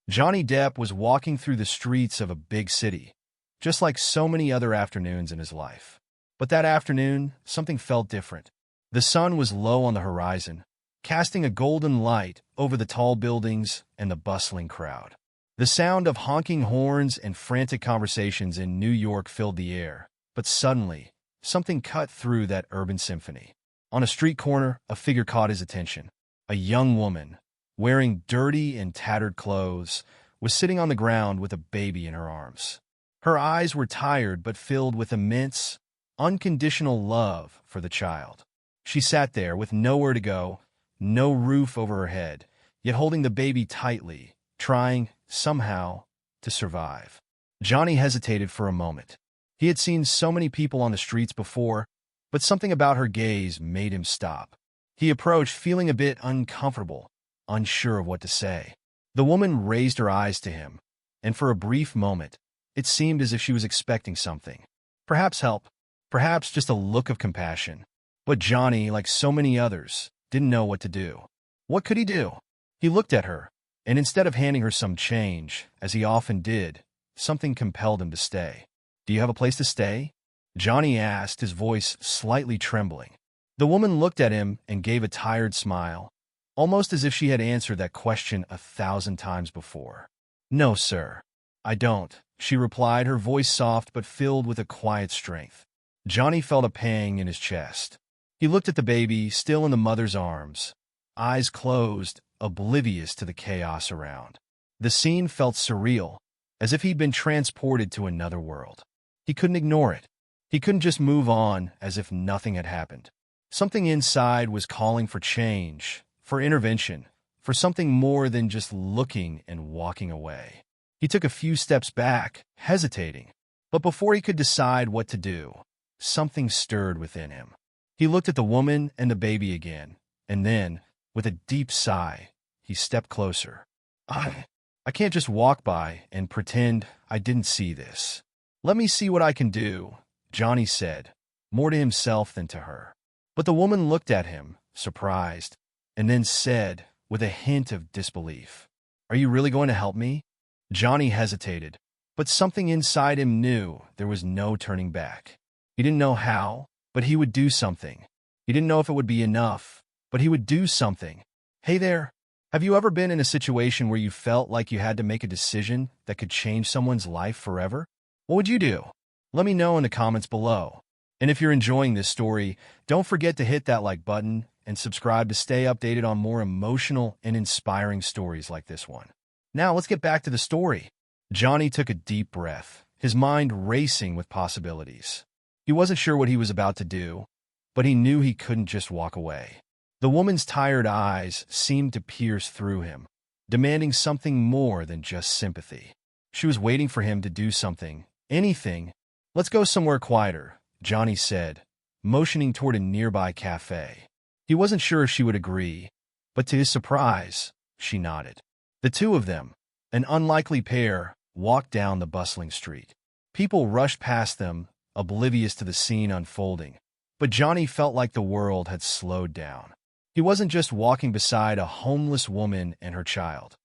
Johnny Depp was walking through the streets of a big city, just like so many other afternoons in his life. But that afternoon, something felt different. The sun was low on the horizon, casting a golden light over the tall buildings and the bustling crowd. The sound of honking horns and frantic conversations in New York filled the air, but suddenly, something cut through that urban symphony. On a street corner, a figure caught his attention. A young woman, wearing dirty and tattered clothes, was sitting on the ground with a baby in her arms. Her eyes were tired but filled with immense, unconditional love for the child. She sat there with nowhere to go, no roof over her head, yet holding the baby tightly, trying, somehow, to survive. Johnny hesitated for a moment. He had seen so many people on the streets before, but something about her gaze made him stop. He approached, feeling a bit uncomfortable, unsure of what to say. The woman raised her eyes to him, and for a brief moment, it seemed as if she was expecting something. Perhaps help, perhaps just a look of compassion. But Johnny, like so many others, didn't know what to do. What could he do? He looked at her, and instead of handing her some change, as he often did, something compelled him to stay. "Do you have a place to stay?" Johnny asked, his voice slightly trembling. The woman looked at him and gave a tired smile, almost as if she had answered that question 1,000 times before. "No, sir, I don't," she replied, her voice soft but filled with a quiet strength. Johnny felt a pang in his chest. He looked at the baby, still in the mother's arms, eyes closed, oblivious to the chaos around. The scene felt surreal, as if he'd been transported to another world. He couldn't ignore it. He couldn't just move on as if nothing had happened. Something inside was calling for change, for intervention, for something more than just looking and walking away. He took a few steps back, hesitating. But before he could decide what to do, something stirred within him. He looked at the woman and the baby again, and then, with a deep sigh, he stepped closer. I can't just walk by and pretend I didn't see this. Let me see what I can do," Johnny said, more to himself than to her. But the woman looked at him, surprised, and then said, with a hint of disbelief, "Are you really going to help me?" Johnny hesitated, but something inside him knew there was no turning back. He didn't know how, but he would do something. He didn't know if it would be enough, but he would do something. "Hey there, have you ever been in a situation where you felt like you had to make a decision that could change someone's life forever? What would you do? Let me know in the comments below. And if you're enjoying this story, don't forget to hit that like button and subscribe to stay updated on more emotional and inspiring stories like this one. Now let's get back to the story. Johnny took a deep breath, his mind racing with possibilities. He wasn't sure what he was about to do, but he knew he couldn't just walk away. The woman's tired eyes seemed to pierce through him, demanding something more than just sympathy. She was waiting for him to do something, anything. "Let's go somewhere quieter," Johnny said, motioning toward a nearby cafe. He wasn't sure if she would agree, but to his surprise, she nodded. The two of them, an unlikely pair, walked down the bustling street. People rushed past them, oblivious to the scene unfolding. But Johnny felt like the world had slowed down. He wasn't just walking beside a homeless woman and her child.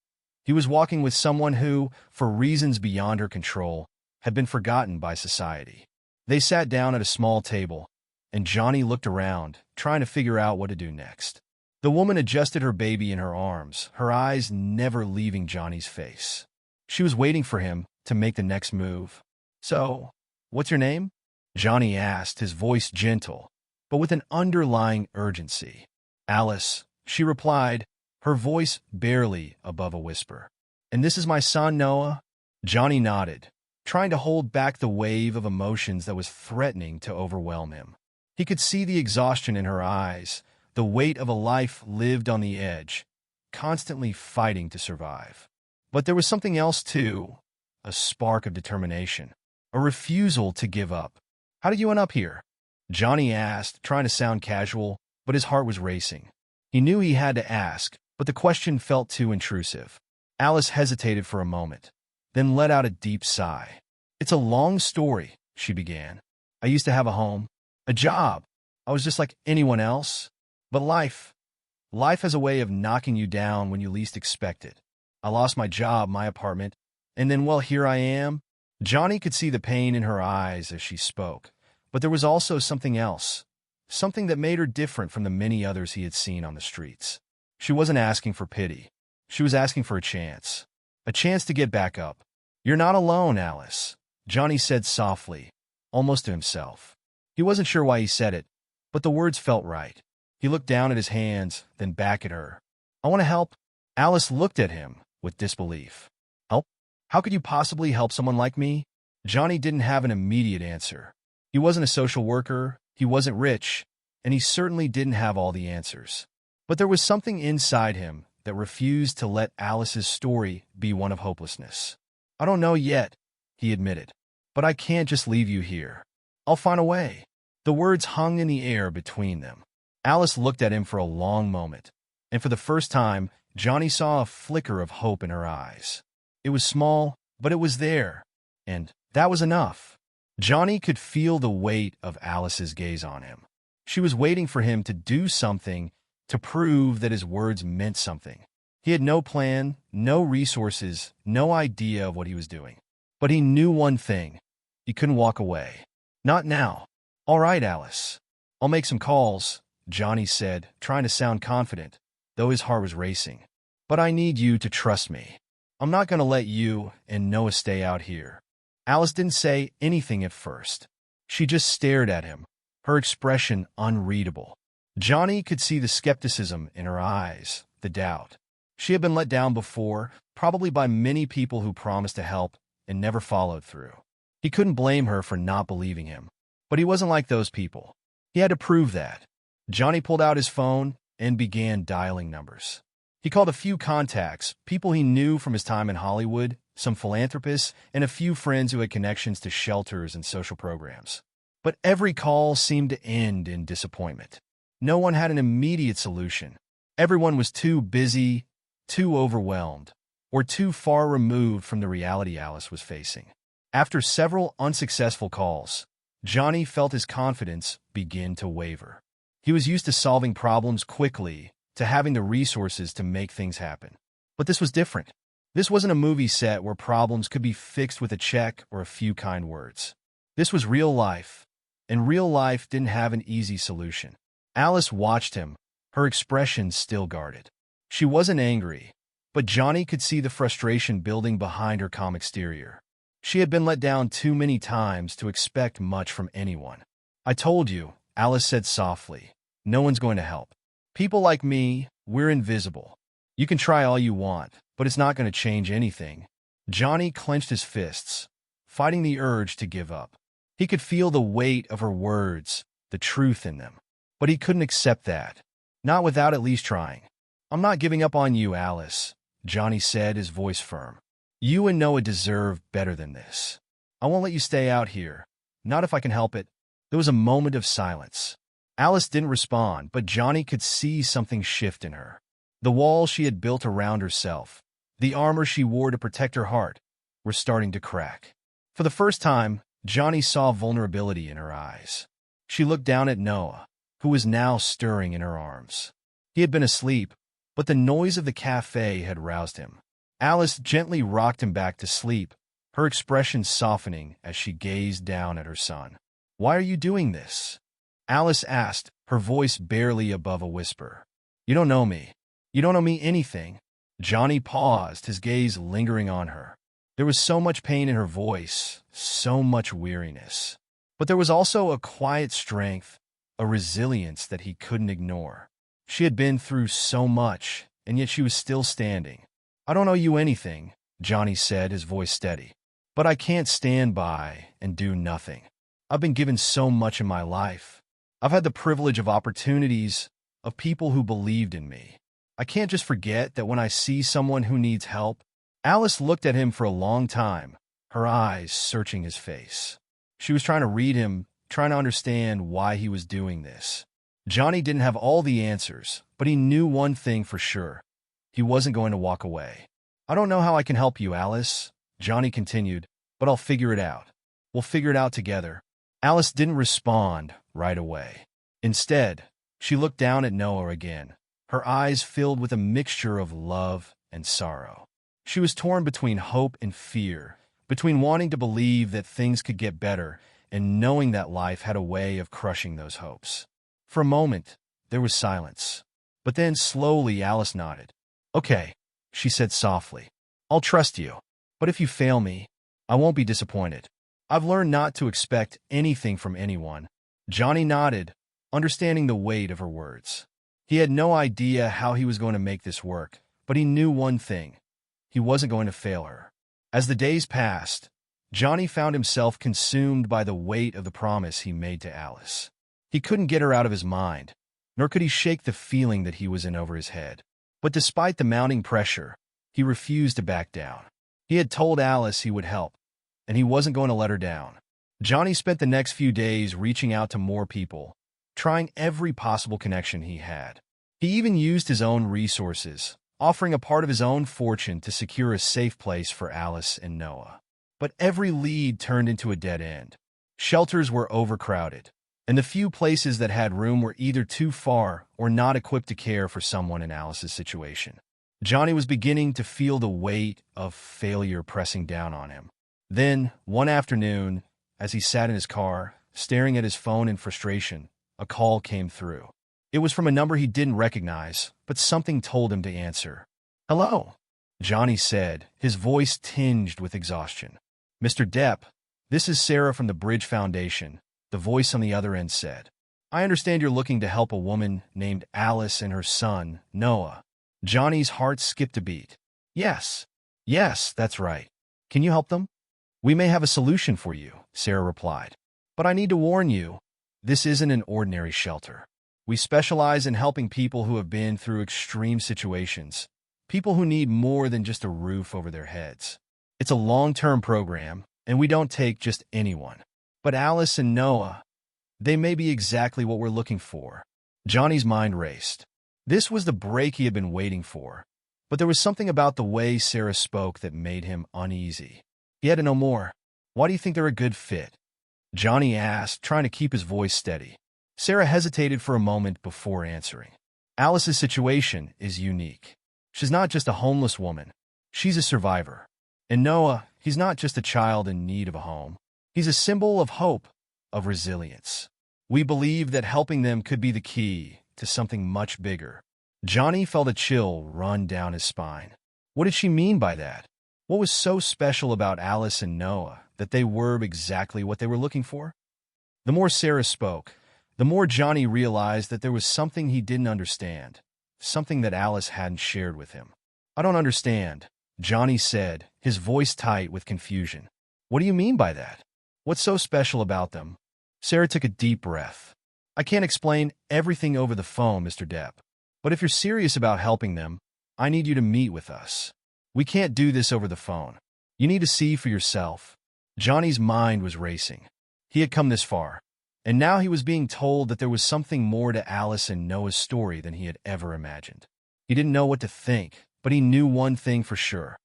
He was walking with someone who, for reasons beyond her control, had been forgotten by society. They sat down at a small table, and Johnny looked around, trying to figure out what to do next. The woman adjusted her baby in her arms, her eyes never leaving Johnny's face. She was waiting for him to make the next move. "So, what's your name?" Johnny asked, his voice gentle, but with an underlying urgency. "Alice," she replied, her voice barely above a whisper. "And this is my son, Noah?" Johnny nodded, trying to hold back the wave of emotions that was threatening to overwhelm him. He could see the exhaustion in her eyes, the weight of a life lived on the edge, constantly fighting to survive. But there was something else too, a spark of determination, a refusal to give up. "How did you end up here?" Johnny asked, trying to sound casual, but his heart was racing. He knew he had to ask, but the question felt too intrusive. Alice hesitated for a moment, then let out a deep sigh. "It's a long story," she began. "I used to have a home, a job. I was just like anyone else. But life has a way of knocking you down when you least expect it. I lost my job, my apartment, and then, well, here I am. Johnny could see the pain in her eyes as she spoke, but there was also something else, something that made her different from the many others he had seen on the streets. She wasn't asking for pity. She was asking for a chance to get back up. You're not alone, Alice, Johnny said softly, almost to himself. He wasn't sure why he said it, but the words felt right. He looked down at his hands, then back at her. I want to help. Alice looked at him with disbelief. Help? How could you possibly help someone like me? Johnny didn't have an immediate answer. He wasn't a social worker, he wasn't rich, and he certainly didn't have all the answers. But there was something inside him that refused to let Alice's story be one of hopelessness. I don't know yet, he admitted, but I can't just leave you here. I'll find a way. The words hung in the air between them. Alice looked at him for a long moment, and for the first time, Johnny saw a flicker of hope in her eyes. It was small, but it was there, and that was enough. Johnny could feel the weight of Alice's gaze on him. She was waiting for him to do something to prove that his words meant something. He had no plan, no resources, no idea of what he was doing. But he knew one thing. He couldn't walk away. Not now. All right, Alice. I'll make some calls, Johnny said, trying to sound confident, though his heart was racing. But I need you to trust me. I'm not going to let you and Noah stay out here. Alice didn't say anything at first. She just stared at him, her expression unreadable. Johnny could see the skepticism in her eyes, the doubt. She had been let down before, probably by many people who promised to help and never followed through. He couldn't blame her for not believing him, but he wasn't like those people. He had to prove that. Johnny pulled out his phone and began dialing numbers. He called a few contacts, people he knew from his time in Hollywood, some philanthropists, and a few friends who had connections to shelters and social programs. But every call seemed to end in disappointment. No one had an immediate solution. Everyone was too busy, too overwhelmed, or too far removed from the reality Alice was facing. After several unsuccessful calls, Johnny felt his confidence begin to waver. He was used to solving problems quickly, to having the resources to make things happen. But this was different. This wasn't a movie set where problems could be fixed with a check or a few kind words. This was real life, and real life didn't have an easy solution. Alice watched him, her expression still guarded. She wasn't angry, but Johnny could see the frustration building behind her calm exterior. She had been let down too many times to expect much from anyone. I told you, Alice said softly, no one's going to help. People like me, we're invisible. You can try all you want, but it's not going to change anything. Johnny clenched his fists, fighting the urge to give up. He could feel the weight of her words, the truth in them. But he couldn't accept that, not without at least trying. I'm not giving up on you, Alice, Johnny said, his voice firm. You and Noah deserve better than this. I won't let you stay out here, not if I can help it. There was a moment of silence. Alice didn't respond, but Johnny could see something shift in her. The walls she had built around herself, the armor she wore to protect her heart, were starting to crack. For the first time, Johnny saw vulnerability in her eyes. She looked down at Noah, who was now stirring in her arms. He had been asleep, but the noise of the cafe had roused him. Alice gently rocked him back to sleep, her expression softening as she gazed down at her son. Why are you doing this? Alice asked, her voice barely above a whisper. You don't know me. You don't know me anything. Johnny paused, his gaze lingering on her. There was so much pain in her voice, so much weariness. But there was also a quiet strength, a resilience that he couldn't ignore. She had been through so much, and yet she was still standing. I don't owe you anything, Johnny said, his voice steady. But I can't stand by and do nothing. I've been given so much in my life. I've had the privilege of opportunities, of people who believed in me. I can't just forget that when I see someone who needs help. Alice looked at him for a long time, her eyes searching his face. She was trying to read him, trying to understand why he was doing this. Johnny didn't have all the answers, but he knew one thing for sure. He wasn't going to walk away. I don't know how I can help you, Alice, Johnny continued, but I'll figure it out. We'll figure it out together. Alice didn't respond right away. Instead, she looked down at Noah again, her eyes filled with a mixture of love and sorrow. She was torn between hope and fear, between wanting to believe that things could get better and knowing that life had a way of crushing those hopes. For a moment, there was silence. But then slowly Alice nodded. "Okay," she said softly. "I'll trust you. But if you fail me, I won't be disappointed. I've learned not to expect anything from anyone." Johnny nodded, understanding the weight of her words. He had no idea how he was going to make this work, but he knew one thing. He wasn't going to fail her. As the days passed, Johnny found himself consumed by the weight of the promise he made to Alice. He couldn't get her out of his mind, nor could he shake the feeling that he was in over his head. But despite the mounting pressure, he refused to back down. He had told Alice he would help, and he wasn't going to let her down. Johnny spent the next few days reaching out to more people, trying every possible connection he had. He even used his own resources, offering a part of his own fortune to secure a safe place for Alice and Noah. But every lead turned into a dead end. Shelters were overcrowded, and the few places that had room were either too far or not equipped to care for someone in Alice's situation. Johnny was beginning to feel the weight of failure pressing down on him. Then, one afternoon, as he sat in his car, staring at his phone in frustration, a call came through. It was from a number he didn't recognize, but something told him to answer. "Hello," Johnny said, his voice tinged with exhaustion. "Mr. Depp, this is Sarah from the Bridge Foundation," the voice on the other end said. "I understand you're looking to help a woman named Alice and her son, Noah." Johnny's heart skipped a beat. Yes, that's right. Can you help them?" "We may have a solution for you," Sarah replied. "But I need to warn you, this isn't an ordinary shelter. We specialize in helping people who have been through extreme situations, people who need more than just a roof over their heads. It's a long-term program, and we don't take just anyone. But Alice and Noah, they may be exactly what we're looking for." Johnny's mind raced. This was the break he had been waiting for, but there was something about the way Sarah spoke that made him uneasy. He had to know more. "Why do you think they're a good fit?" Johnny asked, trying to keep his voice steady. Sarah hesitated for a moment before answering. "Alice's situation is unique. She's not just a homeless woman. She's a survivor. And Noah, he's not just a child in need of a home. He's a symbol of hope, of resilience. We believe that helping them could be the key to something much bigger." Johnny felt a chill run down his spine. What did she mean by that? What was so special about Alice and Noah that they were exactly what they were looking for? The more Sarah spoke, the more Johnny realized that there was something he didn't understand, something that Alice hadn't shared with him. "I don't understand," Johnny said, his voice tight with confusion. "What do you mean by that? What's so special about them?" Sarah took a deep breath. "I can't explain everything over the phone, Mr. Depp. But if you're serious about helping them, I need you to meet with us. We can't do this over the phone. You need to see for yourself." Johnny's mind was racing. He had come this far, and now he was being told that there was something more to Alice and Noah's story than he had ever imagined. He didn't know what to think, but he knew one thing for sure.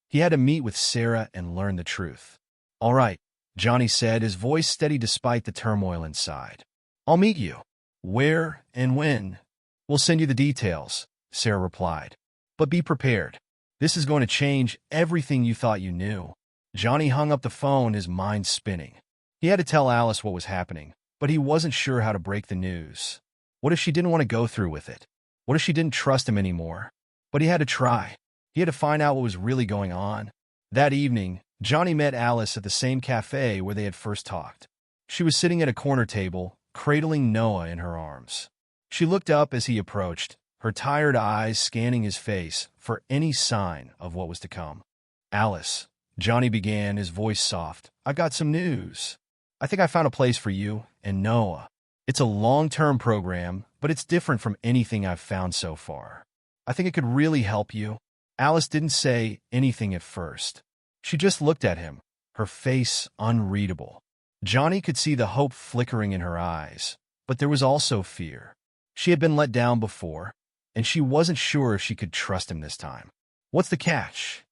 He had to meet with Sarah and learn the truth. "All right," Johnny said, his voice steady despite the turmoil inside. "I'll meet you. Where and when? We'll send you the details," Sarah replied. "But be prepared. This is going to change everything you thought you knew." Johnny hung up the phone, his mind spinning. He had to tell Alice what was happening, but he wasn't sure how to break the news. What if she didn't want to go through with it? What if she didn't trust him anymore? But he had to try. He had to find out what was really going on. That evening, Johnny met Alice at the same cafe where they had first talked. She was sitting at a corner table, cradling Noah in her arms. She looked up as he approached, her tired eyes scanning his face for any sign of what was to come. "Alice," Johnny began, his voice soft, "I've got some news. I think I found a place for you and Noah. It's a long-term program, but it's different from anything I've found so far. I think it could really help you." Alice didn't say anything at first. She just looked at him, her face unreadable. Johnny could see the hope flickering in her eyes, but there was also fear. She had been let down before, and she wasn't sure if she could trust him this time. "What's the catch?"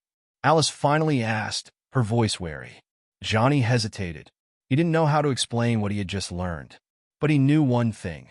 Alice finally asked, her voice wary. Johnny hesitated. He didn't know how to explain what he had just learned. But he knew one thing.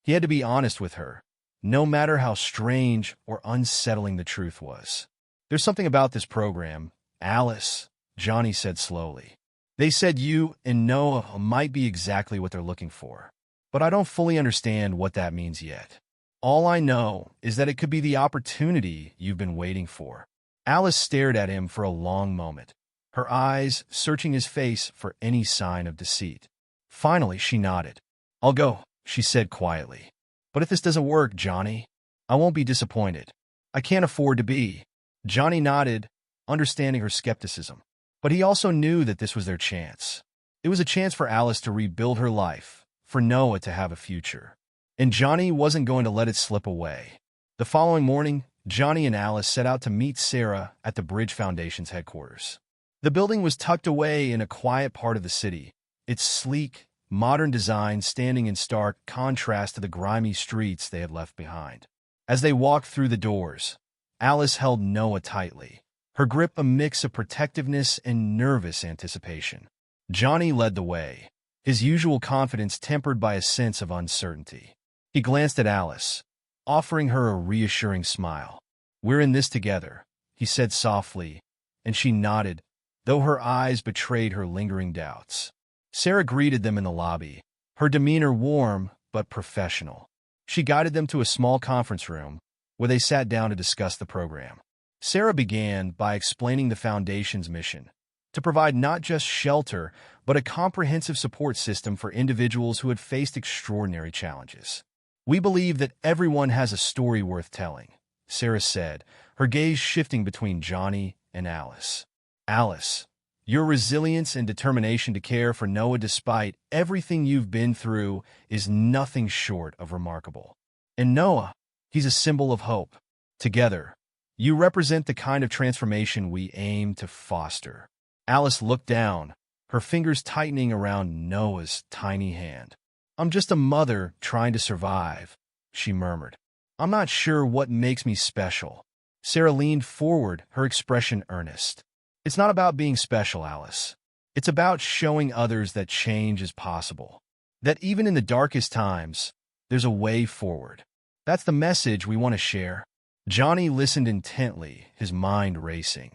He had to be honest with her, no matter how strange or unsettling the truth was. There's something about this program, Alice, Johnny said slowly. They said you and Noah might be exactly what they're looking for, but I don't fully understand what that means yet. All I know is that it could be the opportunity you've been waiting for. Alice stared at him for a long moment, her eyes searching his face for any sign of deceit. Finally, she nodded. I'll go, she said quietly. But if this doesn't work, Johnny, I won't be disappointed. I can't afford to be. Johnny nodded, understanding her skepticism. But he also knew that this was their chance. It was a chance for Alice to rebuild her life, for Noah to have a future. And Johnny wasn't going to let it slip away. The following morning, Johnny and Alice set out to meet Sarah at the Bridge Foundation's headquarters. The building was tucked away in a quiet part of the city, its sleek, modern design standing in stark contrast to the grimy streets they had left behind. As they walked through the doors, Alice held Noah tightly, her grip a mix of protectiveness and nervous anticipation. Johnny led the way, his usual confidence tempered by a sense of uncertainty. He glanced at Alice, offering her a reassuring smile. We're in this together, he said softly, and she nodded, though her eyes betrayed her lingering doubts. Sarah greeted them in the lobby, her demeanor warm but professional. She guided them to a small conference room, where they sat down to discuss the program. Sarah began by explaining the Foundation's mission, to provide not just shelter, but a comprehensive support system for individuals who had faced extraordinary challenges. We believe that everyone has a story worth telling, Sarah said, her gaze shifting between Johnny and Alice. Alice, your resilience and determination to care for Noah despite everything you've been through is nothing short of remarkable. And Noah, he's a symbol of hope. Together, you represent the kind of transformation we aim to foster. Alice looked down, her fingers tightening around Noah's tiny hand. I'm just a mother trying to survive, she murmured. I'm not sure what makes me special. Sarah leaned forward, her expression earnest. It's not about being special, Alice. It's about showing others that change is possible. That even in the darkest times, there's a way forward. That's the message we want to share. Johnny listened intently, his mind racing.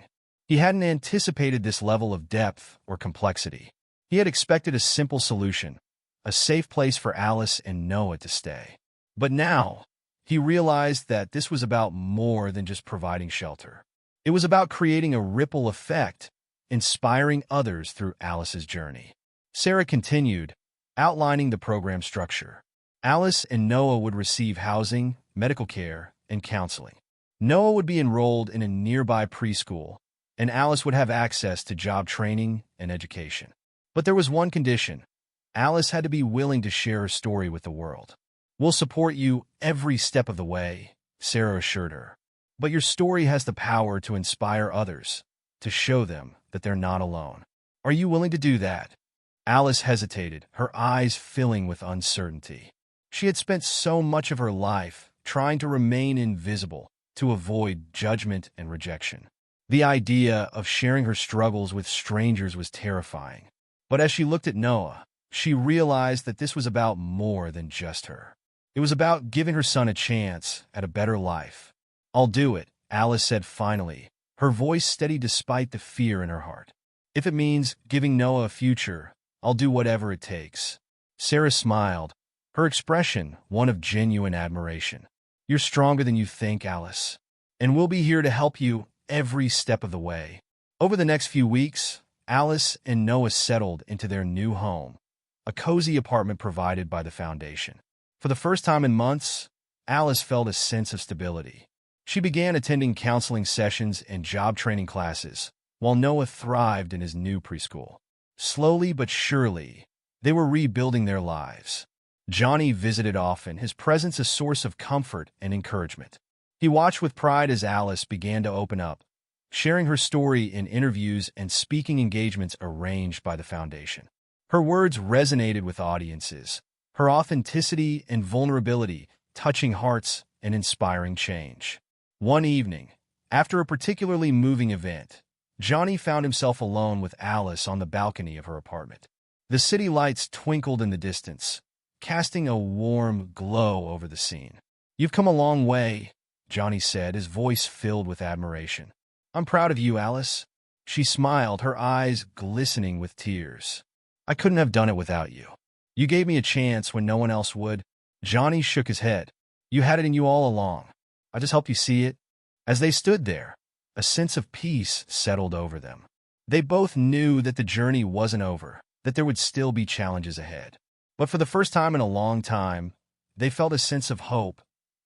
He hadn't anticipated this level of depth or complexity. He had expected a simple solution, a safe place for Alice and Noah to stay. But now, he realized that this was about more than just providing shelter. It was about creating a ripple effect, inspiring others through Alice's journey. Sarah continued, outlining the program structure. Alice and Noah would receive housing, medical care, and counseling. Noah would be enrolled in a nearby preschool, and Alice would have access to job training and education. But there was one condition. Alice had to be willing to share her story with the world. We'll support you every step of the way, Sarah assured her. But your story has the power to inspire others, to show them that they're not alone. Are you willing to do that? Alice hesitated, her eyes filling with uncertainty. She had spent so much of her life trying to remain invisible, to avoid judgment and rejection. The idea of sharing her struggles with strangers was terrifying. But as she looked at Noah, she realized that this was about more than just her. It was about giving her son a chance at a better life. I'll do it, Alice said finally, her voice steady despite the fear in her heart. If it means giving Noah a future, I'll do whatever it takes. Sarah smiled, her expression one of genuine admiration. You're stronger than you think, Alice. And we'll be here to help you every step of the way. Over the next few weeks, Alice and Noah settled into their new home, a cozy apartment provided by the Foundation. For the first time in months, Alice felt a sense of stability. She began attending counseling sessions and job training classes, while Noah thrived in his new preschool. Slowly but surely, they were rebuilding their lives. Johnny visited often, his presence a source of comfort and encouragement. He watched with pride as Alice began to open up, sharing her story in interviews and speaking engagements arranged by the Foundation. Her words resonated with audiences, her authenticity and vulnerability touching hearts and inspiring change. One evening, after a particularly moving event, Johnny found himself alone with Alice on the balcony of her apartment. The city lights twinkled in the distance, casting a warm glow over the scene. You've come a long way, Johnny said, his voice filled with admiration. I'm proud of you, Alice. She smiled, her eyes glistening with tears. I couldn't have done it without you. You gave me a chance when no one else would. Johnny shook his head. You had it in you all along. I just helped you see it. As they stood there, a sense of peace settled over them. They both knew that the journey wasn't over, that there would still be challenges ahead. But for the first time in a long time, they felt a sense of hope,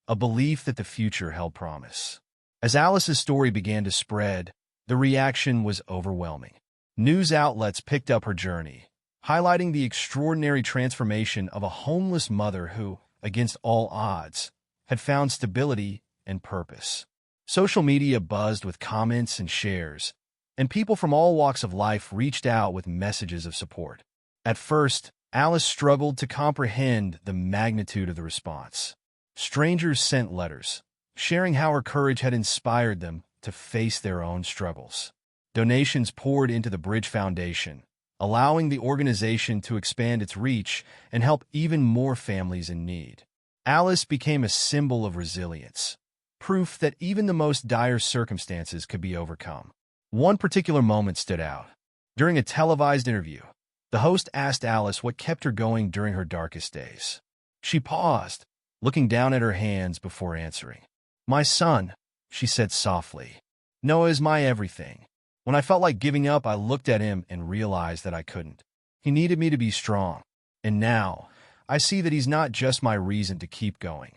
a belief that the future held promise. As Alice's story began to spread, the reaction was overwhelming. News outlets picked up her journey, highlighting the extraordinary transformation of a homeless mother who, against all odds, had found stability and purpose. Social media buzzed with comments and shares, and people from all walks of life reached out with messages of support. At first, Alice struggled to comprehend the magnitude of the response. Strangers sent letters, sharing how her courage had inspired them to face their own struggles. Donations poured into the Bridge Foundation, allowing the organization to expand its reach and help even more families in need. Alice became a symbol of resilience, proof that even the most dire circumstances could be overcome. One particular moment stood out. During a televised interview, the host asked Alice what kept her going during her darkest days. She paused, looking down at her hands before answering. My son, she said softly. Noah is my everything. When I felt like giving up, I looked at him and realized that I couldn't. He needed me to be strong. And now, I see that he's not just my reason to keep going.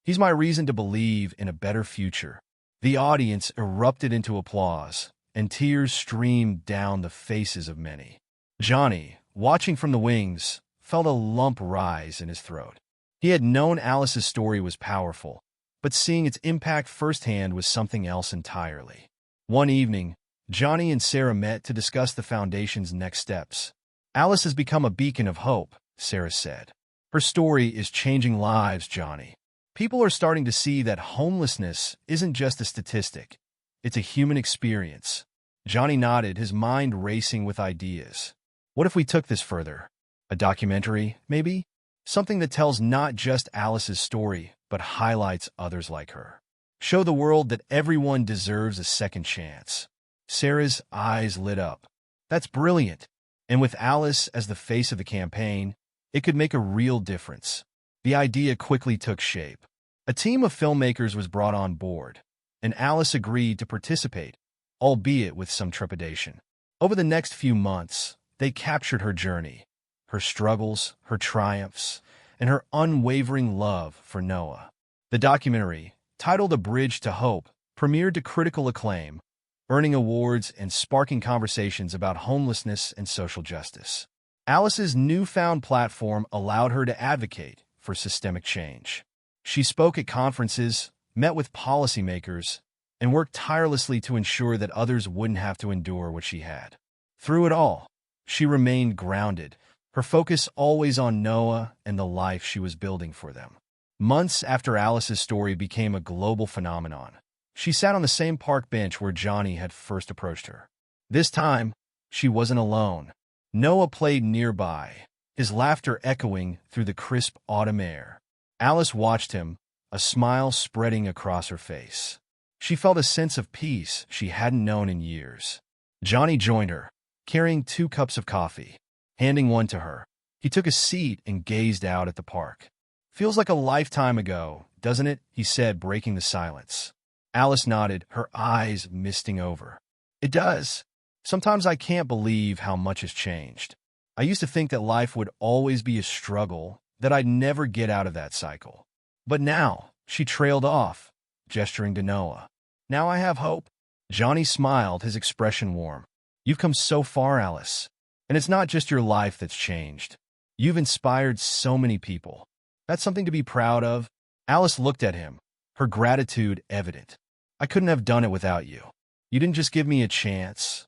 He's my reason to believe in a better future. The audience erupted into applause, and tears streamed down the faces of many. Johnny, watching from the wings, felt a lump rise in his throat. He had known Alice's story was powerful, but seeing its impact firsthand was something else entirely. One evening, Johnny and Sarah met to discuss the foundation's next steps. Alice has become a beacon of hope, Sarah said. Her story is changing lives, Johnny. People are starting to see that homelessness isn't just a statistic. It's a human experience. Johnny nodded, his mind racing with ideas. What if we took this further? A documentary, maybe? Something that tells not just Alice's story, but highlights others like her. Show the world that everyone deserves a second chance. Sarah's eyes lit up. That's brilliant. And with Alice as the face of the campaign, it could make a real difference. The idea quickly took shape. A team of filmmakers was brought on board, and Alice agreed to participate, albeit with some trepidation. Over the next few months, they captured her journey, her struggles, her triumphs, and her unwavering love for Noah. The documentary, titled A Bridge to Hope, premiered to critical acclaim, earning awards and sparking conversations about homelessness and social justice. Alice's newfound platform allowed her to advocate for systemic change. She spoke at conferences, met with policymakers, and worked tirelessly to ensure that others wouldn't have to endure what she had. Through it all, she remained grounded, her focus always on Noah and the life she was building for them. Months after Alice's story became a global phenomenon, she sat on the same park bench where Johnny had first approached her. This time, she wasn't alone. Noah played nearby, his laughter echoing through the crisp autumn air. Alice watched him, a smile spreading across her face. She felt a sense of peace she hadn't known in years. Johnny joined her, carrying 2 cups of coffee. Handing one to her, he took a seat and gazed out at the park. Feels like a lifetime ago, doesn't it? He said, breaking the silence. Alice nodded, her eyes misting over. It does. Sometimes I can't believe how much has changed. I used to think that life would always be a struggle, that I'd never get out of that cycle. But now, she trailed off, gesturing to Noah. Now I have hope. Johnny smiled, his expression warm. You've come so far, Alice. And it's not just your life that's changed. You've inspired so many people. That's something to be proud of. Alice looked at him, her gratitude evident. I couldn't have done it without you. You didn't just give me a chance.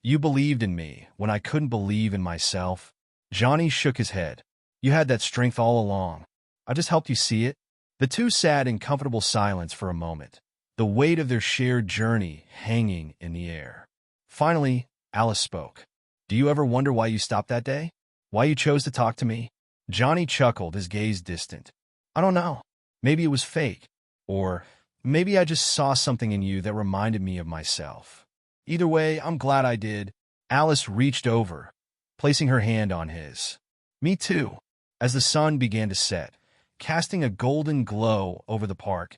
You believed in me when I couldn't believe in myself. Johnny shook his head. You had that strength all along. I just helped you see it. The two sat in comfortable silence for a moment, the weight of their shared journey hanging in the air. Finally, Alice spoke. Do you ever wonder why you stopped that day? Why you chose to talk to me? Johnny chuckled, his gaze distant. I don't know. Maybe it was fate. Or Maybe I just saw something in you that reminded me of myself. Either way, I'm glad I did." Alice reached over, placing her hand on his. "Me too." As the sun began to set, casting a golden glow over the park,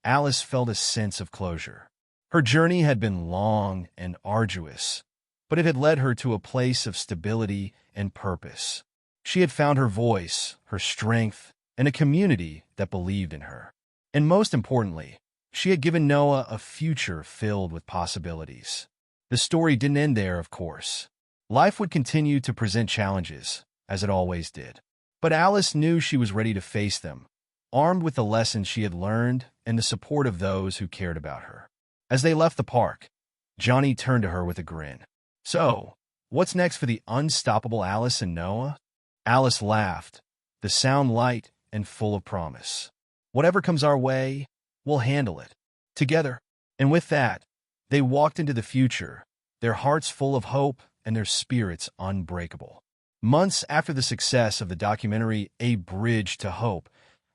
Alice felt a sense of closure. Her journey had been long and arduous, but it had led her to a place of stability and purpose. She had found her voice, her strength, and a community that believed in her. And most importantly, she had given Noah a future filled with possibilities. The story didn't end there, of course. Life would continue to present challenges, as it always did. But Alice knew she was ready to face them, armed with the lessons she had learned and the support of those who cared about her. As they left the park, Johnny turned to her with a grin. "So, what's next for the unstoppable Alice and Noah?" Alice laughed, the sound light and full of promise. "Whatever comes our way, we'll handle it together." And with that, they walked into the future, their hearts full of hope and their spirits unbreakable. Months after the success of the documentary A Bridge to Hope,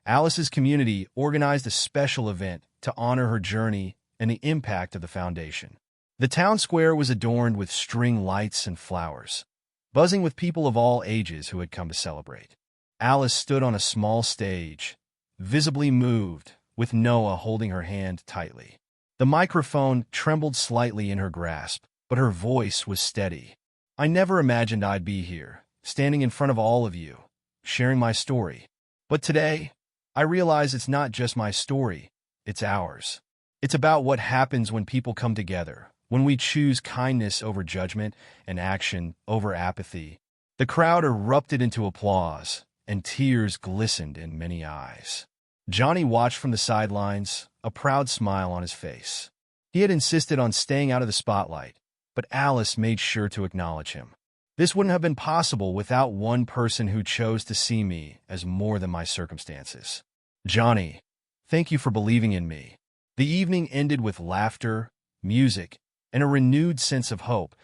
Alice's community organized a special event to honor her journey and the impact of the foundation. The town square was adorned with string lights and flowers, buzzing with people of all ages who had come to celebrate. Alice stood on a small stage, visibly moved, with Noah holding her hand tightly. The microphone trembled slightly in her grasp, but her voice was steady. "I never imagined I'd be here, standing in front of all of you, sharing my story. But today, I realize it's not just my story, it's ours. It's about what happens when people come together, when we choose kindness over judgment and action over apathy." The crowd erupted into applause, and tears glistened in many eyes. Johnny watched from the sidelines, a proud smile on his face. He had insisted on staying out of the spotlight, but Alice made sure to acknowledge him. "This wouldn't have been possible without one person who chose to see me as more than my circumstances. Johnny, thank you for believing in me." The evening ended with laughter, music, and a renewed sense of hope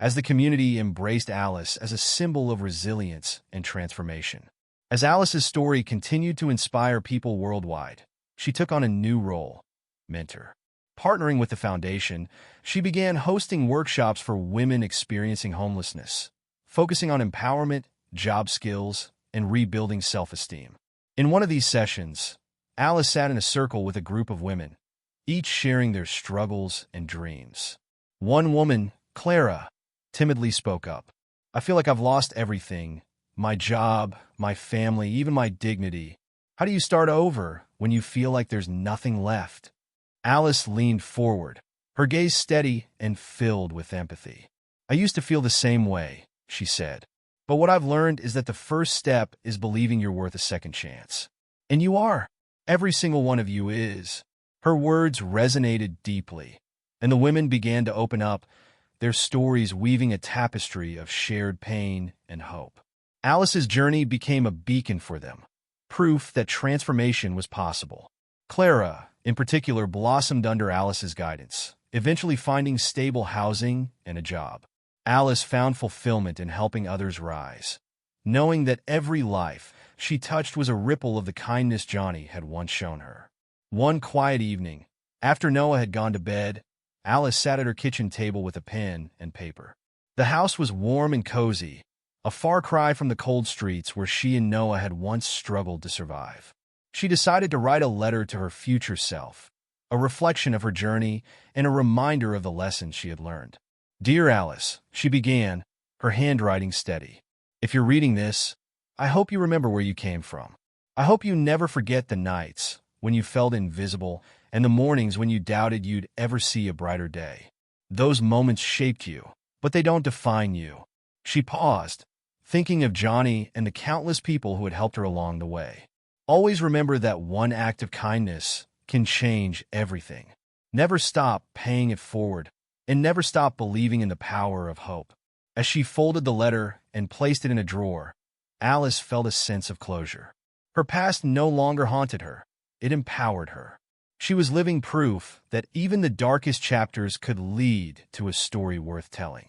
as the community embraced Alice as a symbol of resilience and transformation. As Alice's story continued to inspire people worldwide, she took on a new role, mentor. Partnering with the foundation, she began hosting workshops for women experiencing homelessness, focusing on empowerment, job skills, and rebuilding self-esteem. In one of these sessions, Alice sat in a circle with a group of women, each sharing their struggles and dreams. One woman, Clara, timidly spoke up. "I feel like I've lost everything, my job, my family, even my dignity. How do you start over when you feel like there's nothing left?" Alice leaned forward, her gaze steady and filled with empathy. "I used to feel the same way," she said. "But what I've learned is that the first step is believing you're worth a second chance. And you are. Every single one of you is." Her words resonated deeply, and the women began to open up, their stories weaving a tapestry of shared pain and hope. Alice's journey became a beacon for them, proof that transformation was possible. Clara, in particular, blossomed under Alice's guidance, eventually finding stable housing and a job. Alice found fulfillment in helping others rise, knowing that every life she touched was a ripple of the kindness Johnny had once shown her. One quiet evening, after Noah had gone to bed, Alice sat at her kitchen table with a pen and paper. The house was warm and cozy, a far cry from the cold streets where she and Noah had once struggled to survive. She decided to write a letter to her future self, a reflection of her journey and a reminder of the lessons she had learned. "Dear Alice," she began, her handwriting steady. "If you're reading this, I hope you remember where you came from. I hope you never forget the nights when you felt invisible and the mornings when you doubted you'd ever see a brighter day. Those moments shaped you, but they don't define you." She paused, thinking of Johnny and the countless people who had helped her along the way. "Always remember that one act of kindness can change everything. Never stop paying it forward, and never stop believing in the power of hope." As she folded the letter and placed it in a drawer, Alice felt a sense of closure. Her past no longer haunted her. It empowered her. She was living proof that even the darkest chapters could lead to a story worth telling.